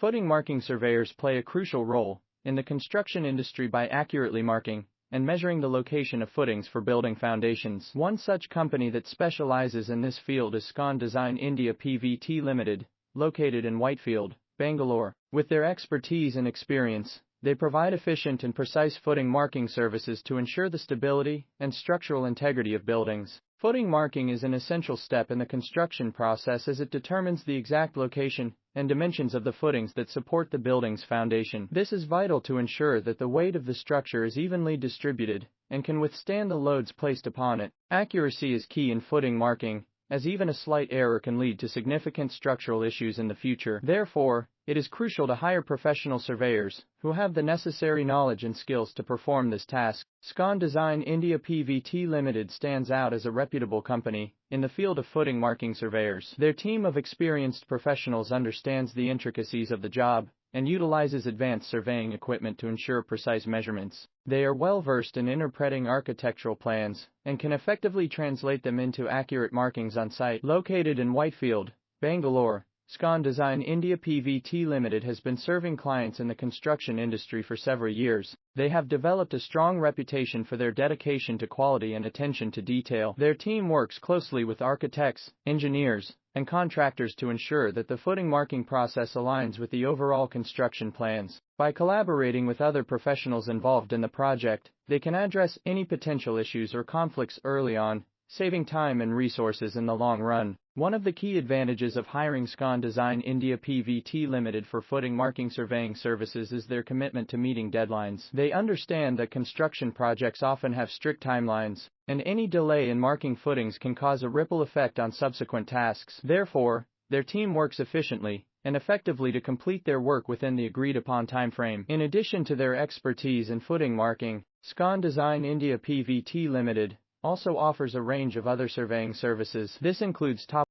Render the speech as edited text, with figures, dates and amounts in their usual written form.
Footing marking surveyors play a crucial role in the construction industry by accurately marking and measuring the location of footings for building foundations. One such company that specializes in this field is SCON Design India Pvt Limited, located in Whitefield, Bangalore. With their expertise and experience, they provide efficient and precise footing marking services to ensure the stability and structural integrity of buildings. Footing marking is an essential step in the construction process as it determines the exact location and dimensions of the footings that support the building's foundation. This is vital to ensure that the weight of the structure is evenly distributed and can withstand the loads placed upon it. Accuracy is key in footing marking, as even a slight error can lead to significant structural issues in the future. Therefore, it is crucial to hire professional surveyors who have the necessary knowledge and skills to perform this task. SCON Design India Pvt Limited stands out as a reputable company in the field of footing marking surveyors. Their team of experienced professionals understands the intricacies of the job and utilizes advanced surveying equipment to ensure precise measurements. They are well versed in interpreting architectural plans and can effectively translate them into accurate markings on site. Located in Whitefield, Bangalore, SCON Design India Pvt Limited has been serving clients in the construction industry for several years. They have developed a strong reputation for their dedication to quality and attention to detail. Their team works closely with architects, engineers, and contractors to ensure that the footing marking process aligns with the overall construction plans. By collaborating with other professionals involved in the project, they can address any potential issues or conflicts early on, saving time and resources in the long run. One of the key advantages of hiring SCON Design India Pvt Limited for footing marking surveying services is their commitment to meeting deadlines. They understand that construction projects often have strict timelines, and any delay in marking footings can cause a ripple effect on subsequent tasks. Therefore, their team works efficiently and effectively to complete their work within the agreed-upon timeframe. In addition to their expertise in footing marking, SCON Design India Pvt Limited also offers a range of other surveying services. This includes top